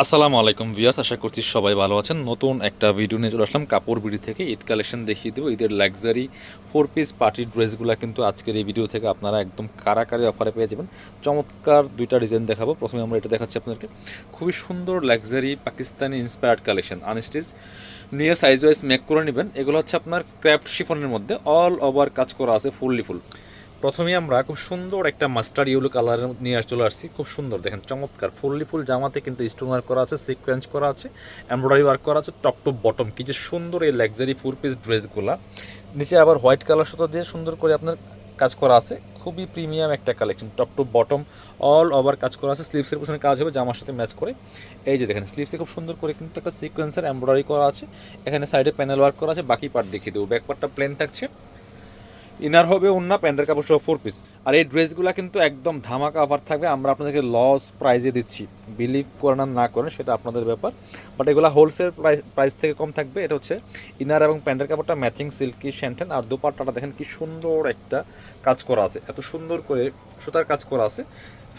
আসসালামু আলাইকুম ভিউয়ার্স, আশা করছি সবাই ভালো আছেন। নতুন একটা ভিডিও নিয়ে চলে আসলাম কাপড় বিডি থেকে। ঈদ কালেকশন দেখিয়ে দেবো। ঈদের লাক্সারি 4 পিস পার্টি ড্রেসগুলো কিন্তু আজকের এই ভিডিও থেকে আপনারা একদম কারাকারি অফারে পেয়ে যাবেন। চমৎকার দুইটা ডিজাইন দেখাবো। প্রথমে আমরা এটা দেখাচ্ছি আপনাদেরকে, খুবই সুন্দর luxury Pakistani inspired collection. Unstitch নিয়ে সাইজ ওয়াইজ মেক করে নেবেন। এগুলো হচ্ছে আপনার ক্র্যাফট শিফনের মধ্যে অল ওভার কাজ করা আছে, ফুললি ফুল। প্রথমেই আমরা খুব সুন্দর একটা মাস্টার্ড ইয়েলো কালারের নিয়ে চলে আসছি। খুব সুন্দর দেখেন, চমৎকার ফুললি ফুল জামাতে কিন্তু স্টোন ওয়ার্ক করা আছে, সিকোয়েন্স করা আছে, এমব্রয়ডারি ওয়ার্ক করা আছে টপ টু বটম। কি যে সুন্দর এই লাক্সারি 4 পিস ড্রেসগুলা। নিচে আবার হোয়াইট কালার সুতো দিয়ে সুন্দর করে আপনার কাজ করা আছে। খুবই প্রিমিয়াম একটা collection, top to bottom all over কাজ করা আছে। স্লিভসের পিছনে কাজ হবে জামার সাথে ম্যাচ করে। এই যে দেখেন, স্লিভসে খুব সুন্দর করে কিন্তু একটা সিকোয়েন্সের এমব্রয়ডারি করা আছে। এখানে সাইডে প্যানেল ওয়ার্ক করা আছে। বাকি পার্ট দেখিয়ে দেবো। ব্যাক পার্টটা প্লেন থাকছে, ইনার হবে ওন্না, প্যান্টের কাপড় সহ 4 পিস। আর এই ড্রেসগুলো কিন্তু একদম ধামাকা অফার থাকবে। আমরা আপনাদেরকে লস প্রাইজে দিচ্ছি, বিলিভ করেন আর না করেন সেটা আপনাদের ব্যাপার। বাট এগুলো হোলসেল প্রাইস থেকে কম থাকবে। এটা হচ্ছে ইনার এবং প্যান্টের কাপড়টা ম্যাচিং সিল্কি শ্যান্টেন। আর দুপাট্টাটা দেখেন কি সুন্দর একটা কাজ করা আছে, এত সুন্দর করে সুতার কাজ করা আছে।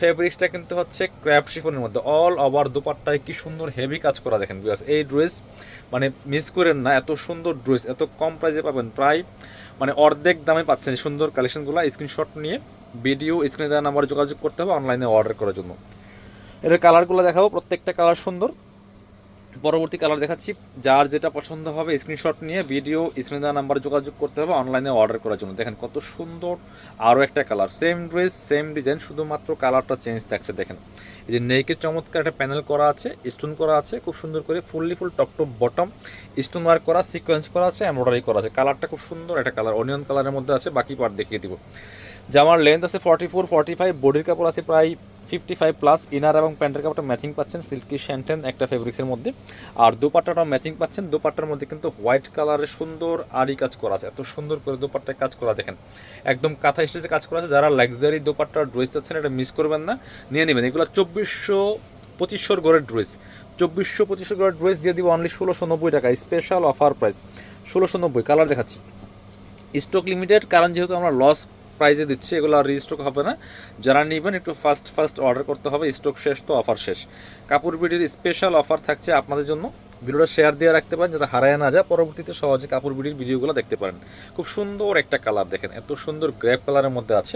ফেব্রিক্সটা কিন্তু হচ্ছে ক্র্যাফট শিফনের মধ্যে অল ওভার। দুপাট্টায় কি সুন্দর হেভি কাজ করা দেখেন বিকজ এই ড্রেস মানে মিস করেন না। এত সুন্দর ড্রেস এত কম প্রাইসে পাবেন, প্রায় মানে অর্ধেক দামে পাচ্ছেন সুন্দর কালেকশনগুলো। স্ক্রিনশট নিয়ে ভিডিও স্ক্রিনে দেওয়া নাম্বারে যোগাযোগ করতে হবে অনলাইনে অর্ডার করার জন্য। এর কালারগুলো দেখাবো, প্রত্যেকটা কালার সুন্দর। পরবর্তী কালার দেখাচ্ছি, যার যেটা পছন্দ হবে স্ক্রিনশট নিয়ে ভিডিও স্ক্রিনে দেওয়া নাম্বারে যোগাযোগ করতে হবে অনলাইনে অর্ডার করার জন্য। দেখেন কত সুন্দর আরও একটা colour, same dress same design, শুধুমাত্র কালারটা চেঞ্জ থাকছে। দেখেন এই যে নেকে চমৎকার একটা প্যানেল করা আছে, স্টোন করা আছে খুব সুন্দর করে, fully full top to bottom stone work করা, সিকোয়েন্স করা আছে, এমব্রয়ডারি করা আছে। কালারটা খুব সুন্দর একটা কালার, অনিয়ন কালারের মধ্যে আছে। বাকি পার্ট দেখিয়ে দিব। জামার লেন্থ আছে 44-45, বডির কাপড় আছে প্রায় 55+। ইনার এবং প্যান্টের কাপড়টা ম্যাচিং পাচ্ছেন সিল্কি শ্যান্টেন একটা ফেব্রিক্সের মধ্যে। আর দুপাট্টাটাও ম্যাচিং পাচ্ছেন। দুপাট্টার মধ্যে কিন্তু হোয়াইট কালারের সুন্দর আরি কাজ করা আছে, এত সুন্দর করে দুপাট্টায় কাজ করা দেখেন, একদম কাঁথা স্টেজে কাজ করা আছে। যারা লাক্সারি দুপাট্টার ড্রেস চাচ্ছেন এটা মিস করবেন না, নিয়ে নেবেন। এগুলো 2400-2500 গড়ের ড্রেস, 2400-2500 গড়ের ড্রেস দিয়ে দিব অনলি 1690 টাকা, স্পেশাল অফার প্রাইস 1690। কালার দেখাচ্ছি, স্টক লিমিটেড, কারণ যেহেতু আমরা লস প্রাইজে দিচ্ছি এগুলো আর রিস্টক হবে না। যারা নেবেন একটু ফার্স্ট অর্ডার করতে হবে, স্টক শেষ তো অফার শেষ। কাপড় বিডির স্পেশাল অফার থাকছে আপনাদের জন্য। ভিডিওটা শেয়ার দিয়ে রাখতে পারেন যাতে হারায় না যায়, পরবর্তীতে সহজে কাপড় বিডির ভিডিওগুলো দেখতে পারেন। খুব সুন্দর একটা কালার দেখেন, এত সুন্দর গ্রেপ কালারের মধ্যে আছে।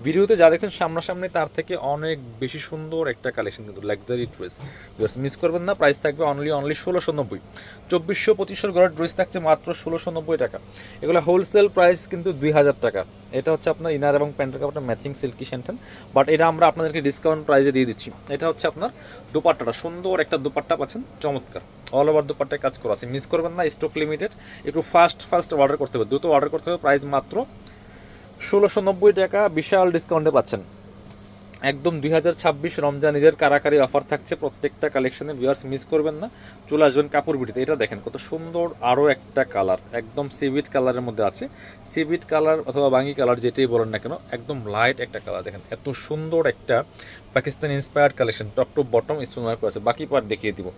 ভিডিওতে যা দেখছেন সামনাসামনি তার থেকে অনেক বেশি সুন্দর একটা কালেকশন কিন্তু লাক্সারি ড্রেস, মিস করবেন না। প্রাইস থাকবে অনলি 1690। 2400-2500 গড়ের ড্রেস থাকছে মাত্র 1690 টাকা। এগুলো হোলসেল প্রাইস কিন্তু 2000 টাকা। এটা হচ্ছে আপনার ইনার এবং প্যান্টের কাপড়টা ম্যাচিং সিল্কি শ্যান্টেন, বাট এটা আমরা আপনাদেরকে ডিসকাউন্ট প্রাইসে দিয়ে দিচ্ছি। এটা হচ্ছে আপনার দুপাট্টাটা, সুন্দর একটা দুপাট্টা পাচ্ছেন, চমৎকার অল ওভার দুপাট্টায় কাজ করা আছে। মিস করবেন না, স্টক লিমিটেড, একটু ফার্স্ট অর্ডার করতে হবে, দ্রুত অর্ডার করতে হবে। প্রাইস মাত্র 1690 টাকা, বিশাল ডিসকাউন্টে পাচ্ছেন। একদম 2026 রমজান ঈদের কারাকারি অফার থাকছে প্রত্যেকটা কালেকশনে। ভিউয়ার্স মিস করবেন না, চলে আসবেন কাপড় বিডিতে। এটা দেখেন কত সুন্দর আরও একটা কালার, একদম সিভিট কালারের মধ্যে আছে। সিভিট কালার অথবা বাঙ্গি কালার যেটাই বলেন না কেন, একদম লাইট একটা কালার দেখেন, এত সুন্দর একটা Pakistan inspired collection. Top to bottom stone work আছে। বাকি পার্ট দেখিয়ে দিব।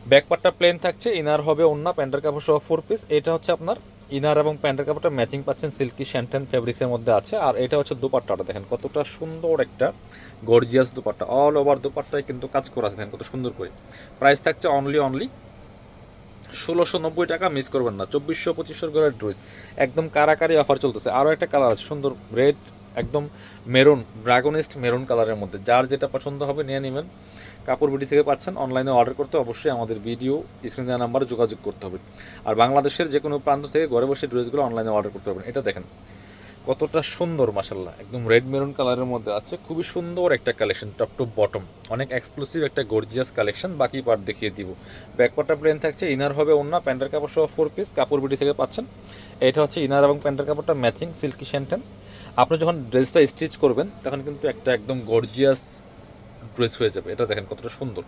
ব্যাক পার্টটা প্লেন থাকছে, ইনার হবে ওন্না, প্যান্টের কাপড় সহ 4 পিস। এটা হচ্ছে আপনার ইনার এবং প্যান্টের কাপড়টা ম্যাচিং পাচ্ছেন সিল্কি শ্যান্টেন ফেব্রিক্সের মধ্যে আছে। আর এটা হচ্ছে দুপাট্টাটা দেখেন কতটা সুন্দর একটা গর্জিয়াস দুপাট্টা, অল ওভার দুপাট্টায় কিন্তু কাজ করা আছে দেখেন কত সুন্দর করে। প্রাইস থাকছে অনলি 1690 টাকা, মিস করবেন না। 2400-2500 করে ড্রেস, একদম কারাকারি অফার চলতেছে। আরও একটা কালার আছে সুন্দর রেড, একদম মেরুন, ড্রাগনিস্ট মেরুন কালারের মধ্যে। যার যেটা পছন্দ হবে নিয়ে নেবেন। কাপড় বিডি থেকে পাচ্ছেন। অনলাইনে অর্ডার করতে অবশ্যই আমাদের ভিডিও স্ক্রিনে দেওয়া নাম্বারে যোগাযোগ করতে হবে। আর বাংলাদেশের যে কোনো প্রান্ত থেকে ঘরে বসে ড্রেসগুলো অনলাইনে অর্ডার করতে পারবেন। এটা দেখেন কতটা সুন্দর, মাসাল্লাহ, একদম রেড মেরুন কালারের মধ্যে আছে। খুবই সুন্দর একটা কালেকশন, টপ টু বটম, অনেক এক্সক্লুসিভ একটা গর্জিয়াস কালেকশন। বাকি পার্ট দেখিয়ে দিব। ব্যাকপার্টটা প্লেন থাকছে, ইনার হবে ওন্না, প্যান্টের কাপড় সহ 4 পিস, কাপড় বিডি থেকে পাচ্ছেন। এটা হচ্ছে ইনার এবং প্যান্টের কাপড়টা ম্যাচিং সিল্কি শ্যান্টেন। আপনি যখন ড্রেসটা স্টিচ করবেন তখন কিন্তু একটা একদম গর্জিয়াস ড্রেস হয়ে যাবে। এটা দেখেন কতটা সুন্দর।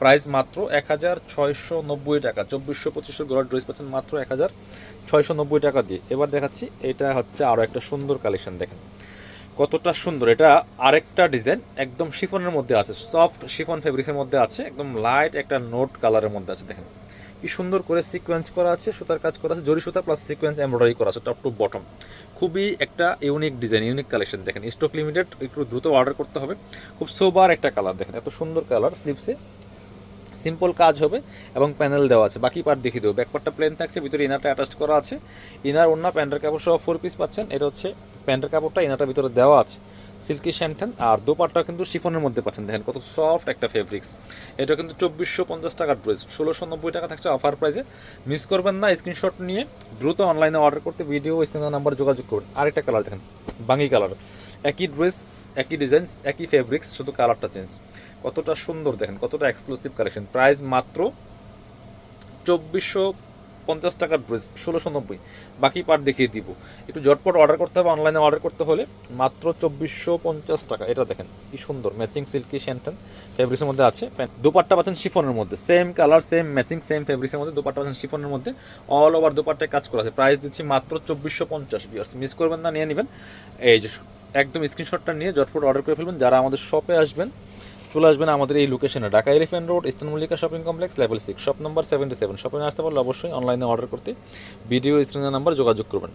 প্রাইস মাত্র 1690 টাকা। 2400-2500 গড়ার ড্রেস পাচ্ছেন মাত্র 1690 টাকা দিয়ে। এবার দেখাচ্ছি, এটা হচ্ছে আরও একটা সুন্দর কালেকশন দেখেন কতটা সুন্দর। এটা আরেকটা ডিজাইন, একদম শিফনের মধ্যে আছে, সফট শিফন ফেব্রিক্সের মধ্যে আছে, একদম লাইট একটা নোট কালারের মধ্যে আছে। দেখেন কি সুন্দর করে সিকোয়েন্স করা আছে, সুতার কাজ করা আছে, জরি সুতা প্লাস সিকোয়েন্স এমব্রয়ডারি করা আছে টপ টু বটম। খুবই একটা ইউনিক ডিজাইন, ইউনিক কালেকশন দেখেন। স্টক লিমিটেড, একটু দ্রুত অর্ডার করতে হবে। খুব সোবার একটা কালার দেখেন, এত সুন্দর কালার। স্লিভসে সিম্পল কাজ হবে এবং প্যানেল দেওয়া আছে। বাকি পার্ট দেখিয়ে দেবো। ব্যাকপার্টটা প্লেন থাকছে, ভিতরে ইনারটা অ্যাটাচ করা আছে। ইনার ওড়না প্যান্টের কাপড় সহ 4 পিস পাচ্ছেন। এটা হচ্ছে প্যান্টের কাপড়টা, ইনারটার ভিতরে দেওয়া আছে সিল্কি শ্যান্টান। আর দোপাট্টা কিন্তু শিফনের মধ্যে পাচ্ছেন, দেখেন কত সফট একটা ফেব্রিক্স। এটা কিন্তু 2450 টাকার ড্রেস, 1690 টাকা থাকছে অফার প্রাইসে। মিস করবেন না, স্ক্রিনশট নিয়ে দ্রুত অনলাইনে অর্ডার করতে ভিডিও স্ক্রিনের নাম্বার যোগাযোগ করুন। আরেকটা কালার দেখেন, বাঙ্গি কালার, একই ড্রেস একই ডিজাইন একই ফেব্রিক্স, শুধু কালারটা চেঞ্জ। কতটা সুন্দর দেখেন, কতটা এক্সক্লুসিভ কালেকশন। প্রাইস মাত্র 2450 টাকার ড্রেস, 1690। বাকি পার্ট দেখিয়ে দিব। একটু ঝটপট অর্ডার করতে হবে, অনলাইনে অর্ডার করতে হলে। মাত্র 2450 টাকা। এটা দেখেন কি সুন্দর ম্যাচিং সিল্কি শ্যান্টান ফেব্রিক্সের মধ্যে আছে। দোপাট্টা পাচ্ছেন শিফনের মধ্যে, same colour same matching same ফেব্রিক্সের মধ্যে দোপাট্টা পাচ্ছেন শিফনের মধ্যে। অল ওভার দোপাট্টায় কাজ করা আছে। প্রাইস দিচ্ছি মাত্র 2450। ভিউয়ার্স মিস করবেন না, নিয়ে নেবেন। এই যে একদম স্ক্রিনশটটা নিয়ে ঝটপট অর্ডার করে ফেলবেন। যারা আমাদের শপে আসবেন, চলে আসবেন আমাদের এই লোকেশনে, Dhaka elephant road, eastern Mallika shopping complex, level 6, shop number 77। শপে আসতে পারলে অবশ্যই অনলাইনে অর্ডার করতে ভিডিও স্ক্রিনের নাম্বার যোগাযোগ করবেন।